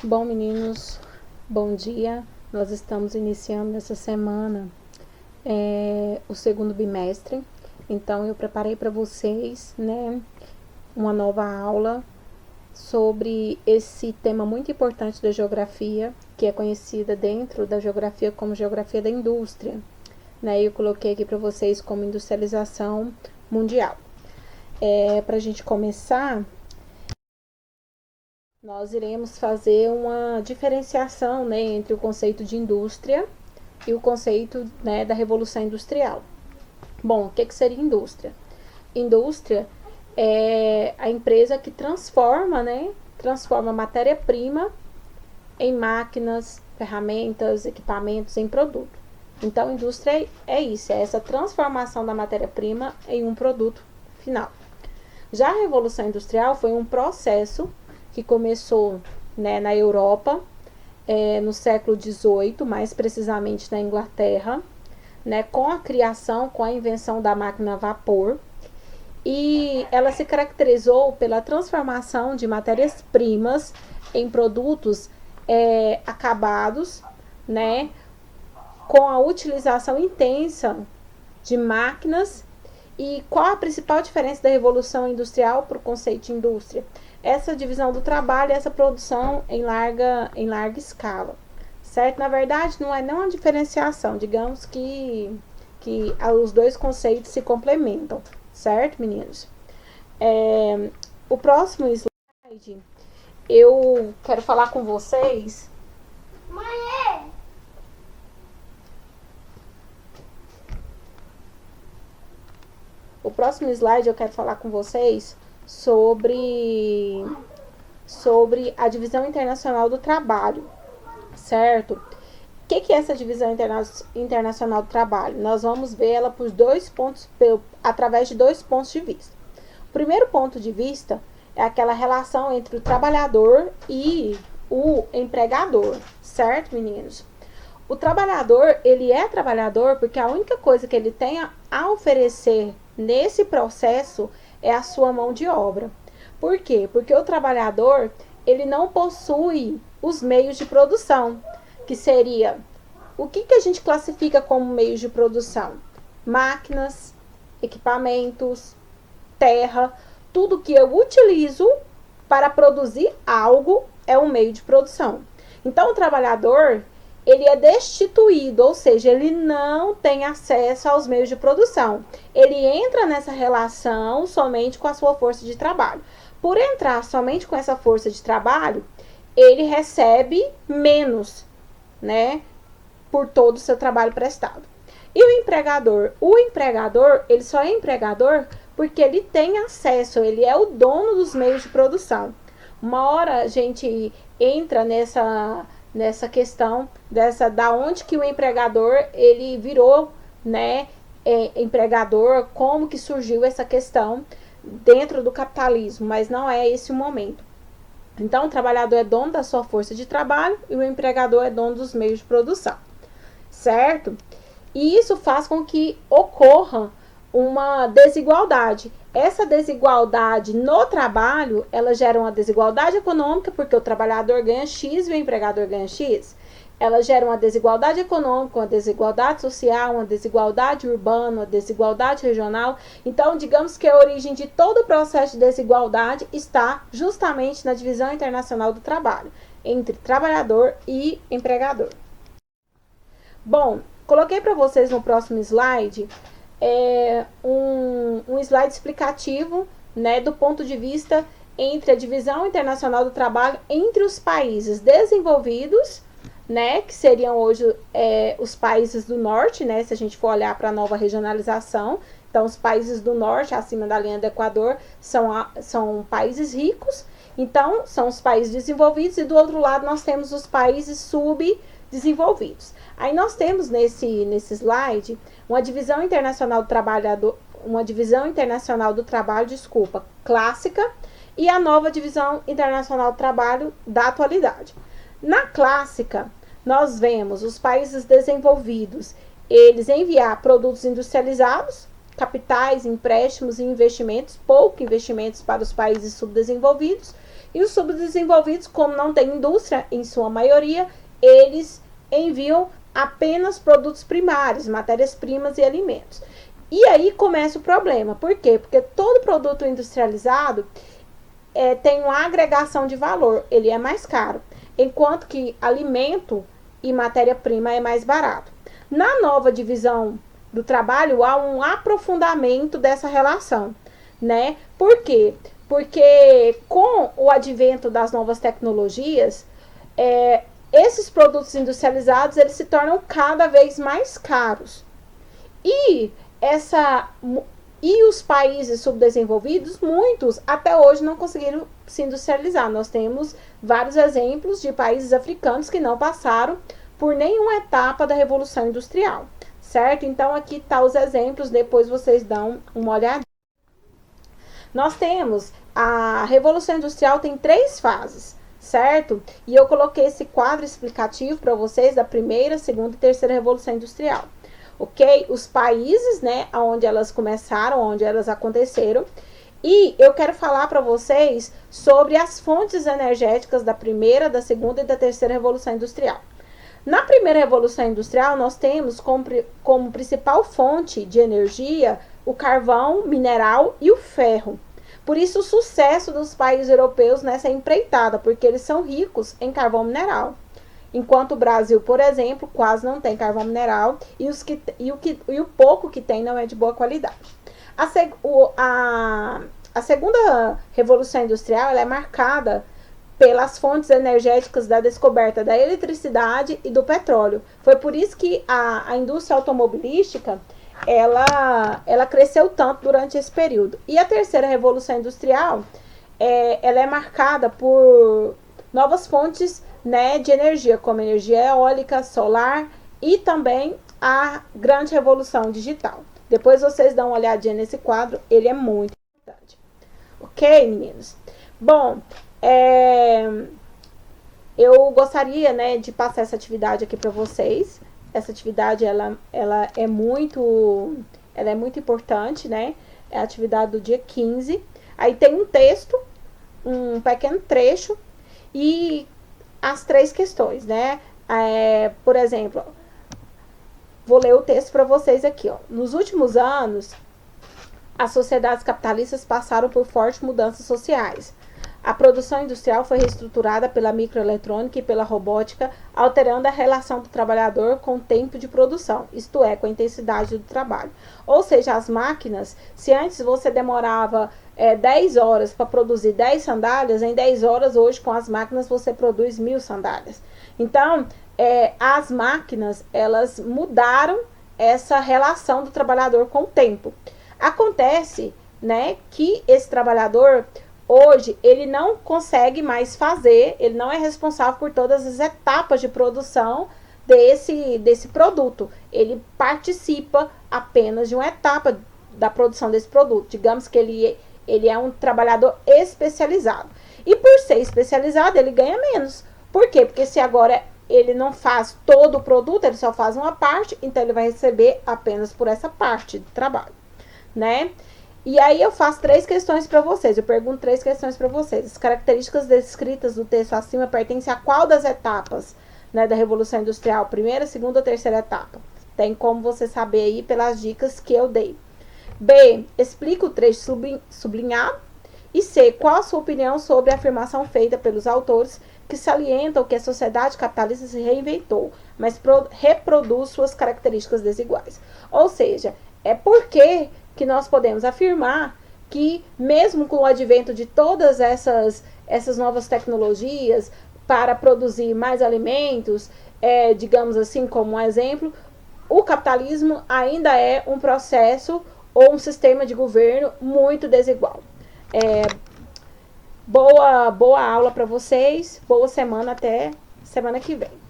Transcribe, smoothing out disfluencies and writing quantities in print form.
Bom, meninos, bom dia. Nós estamos iniciando nessa semana o segundo bimestre. Então, eu preparei para vocês, uma nova aula sobre esse tema muito importante da geografia, que é conhecida dentro da geografia como geografia da indústria. Eu coloquei aqui para vocês como industrialização mundial. Para a gente começar, nós iremos fazer uma diferenciação entre o conceito de indústria e o conceito da Revolução Industrial. Bom, o que seria indústria? Indústria é a empresa que transforma matéria-prima em máquinas, ferramentas, equipamentos, em produto. Então, indústria é isso, é essa transformação da matéria-prima em um produto final. Já a Revolução Industrial foi um processo que começou na Europa, no século XVIII, mais precisamente na Inglaterra, com a criação, com a invenção da máquina a vapor. E ela se caracterizou pela transformação de matérias-primas em produtos acabados, com a utilização intensa de máquinas. E qual a principal diferença da Revolução Industrial para o conceito de indústria? Essa divisão do trabalho, essa produção em larga escala, certo? Na verdade, não é nem uma diferenciação, digamos que os dois conceitos se complementam, certo, meninos? O próximo slide, eu quero falar com vocês. O próximo slide eu quero falar com vocês sobre a divisão internacional do trabalho, certo? O que é essa divisão internacional do trabalho? Nós vamos ver ela por através de dois pontos de vista. O primeiro ponto de vista é aquela relação entre o trabalhador e o empregador, certo, meninos? O trabalhador, ele é trabalhador porque a única coisa que ele tem a oferecer nesse processo é a sua mão de obra. Por quê? Porque o trabalhador, ele não possui os meios de produção, que seria, o que a gente classifica como meios de produção? Máquinas, equipamentos, terra, tudo que eu utilizo para produzir algo é um meio de produção. Então, o trabalhador, ele é destituído, ou seja, ele não tem acesso aos meios de produção. Ele entra nessa relação somente com a sua força de trabalho. Por entrar somente com essa força de trabalho, ele recebe menos, por todo o seu trabalho prestado. E o empregador? O empregador, ele só é empregador porque ele tem acesso, ele é o dono dos meios de produção. Uma hora a gente entra nessa questão da onde que o empregador ele virou empregador, como que surgiu essa questão dentro do capitalismo, mas não é esse o momento. Então, o trabalhador é dono da sua força de trabalho e o empregador é dono dos meios de produção, certo? E isso faz com que ocorra uma desigualdade. Essa desigualdade no trabalho, ela gera uma desigualdade econômica, porque o trabalhador ganha X e o empregador ganha X. Ela gera uma desigualdade econômica, uma desigualdade social, uma desigualdade urbana, uma desigualdade regional. Então, digamos que a origem de todo o processo de desigualdade está justamente na divisão internacional do trabalho, entre trabalhador e empregador. Bom, coloquei para vocês no próximo slide um slide explicativo, do ponto de vista entre a divisão internacional do trabalho entre os países desenvolvidos, que seriam hoje os países do norte, se a gente for olhar para a nova regionalização. Então, os países do norte, acima da linha do Equador, são países ricos, então são os países desenvolvidos, e do outro lado nós temos os países subdesenvolvidos. Aí nós temos nesse slide uma divisão internacional do trabalho, clássica, e a nova divisão internacional do trabalho da atualidade. Na clássica, nós vemos os países desenvolvidos, eles enviar produtos industrializados, capitais, empréstimos e investimentos, pouco investimentos para os países subdesenvolvidos, E os subdesenvolvidos, como não tem indústria, em sua maioria, eles enviam apenas produtos primários, matérias-primas e alimentos. E aí começa o problema. Por quê? Porque todo produto industrializado tem uma agregação de valor, ele é mais caro, enquanto que alimento e matéria-prima é mais barato. Na nova divisão do trabalho, há um aprofundamento dessa relação, né? Por quê? Porque com o advento das novas tecnologias, esses produtos industrializados, eles se tornam cada vez mais caros. E os países subdesenvolvidos, muitos até hoje não conseguiram se industrializar. Nós temos vários exemplos de países africanos que não passaram por nenhuma etapa da Revolução Industrial, certo? Então, aqui tá os exemplos, depois vocês dão uma olhada. Nós temos a Revolução Industrial, tem 3 fases, certo? E eu coloquei esse quadro explicativo para vocês da primeira, segunda e terceira Revolução Industrial. Ok? Os países, né, onde elas começaram, onde elas aconteceram. E eu quero falar para vocês sobre as fontes energéticas da primeira, da segunda e da terceira Revolução Industrial. Na primeira Revolução Industrial, nós temos como principal fonte de energia o carvão mineral e o ferro. Por isso, o sucesso dos países europeus nessa empreitada, porque eles são ricos em carvão mineral. Enquanto o Brasil, por exemplo, quase não tem carvão mineral e o pouco que tem não é de boa qualidade. A segunda Revolução Industrial ela é marcada pelas fontes energéticas da descoberta da eletricidade e do petróleo. Foi por isso que a indústria automobilística ela cresceu tanto durante esse período. E a terceira Revolução Industrial ela é marcada por novas fontes, né, de energia, como energia eólica, solar e também a grande revolução digital. Depois vocês dão uma olhadinha nesse quadro, ele é muito importante. Ok, meninos? Bom, eu gostaria, né, de passar essa atividade aqui para vocês. Essa atividade, ela é muito importante, né? É a atividade do dia 15. Aí tem um texto, um pequeno trecho e as 3 questões, né? Por exemplo, vou ler o texto para vocês aqui, ó. Nos últimos anos, as sociedades capitalistas passaram por fortes mudanças sociais. A produção industrial foi reestruturada pela microeletrônica e pela robótica, alterando a relação do trabalhador com o tempo de produção, isto é, com a intensidade do trabalho. Ou seja, as máquinas, se antes você demorava 10 horas para produzir 10 sandálias, em 10 horas hoje com as máquinas você produz 1000 sandálias. Então, as máquinas, elas mudaram essa relação do trabalhador com o tempo. Acontece, né, que esse trabalhador hoje, ele não consegue mais fazer, ele não é responsável por todas as etapas de produção desse produto. Ele participa apenas de uma etapa da produção desse produto. Digamos que ele é um trabalhador especializado. E por ser especializado, ele ganha menos. Por quê? Porque se agora ele não faz todo o produto, ele só faz uma parte, então ele vai receber apenas por essa parte do trabalho, né? E aí eu faço 3 questões para vocês. Eu pergunto 3 questões para vocês. As características descritas do texto acima pertencem a qual das etapas, né, da Revolução Industrial? Primeira, segunda ou terceira etapa? Tem como você saber aí pelas dicas que eu dei. B, explica o trecho sublinhado. E C, qual a sua opinião sobre a afirmação feita pelos autores que salientam que a sociedade capitalista se reinventou, mas reproduz suas características desiguais? Ou seja, porque que nós podemos afirmar que, mesmo com o advento de todas essas novas tecnologias para produzir mais alimentos, digamos assim, como um exemplo, o capitalismo ainda é um processo ou um sistema de governo muito desigual. Boa aula para vocês, boa semana, até semana que vem.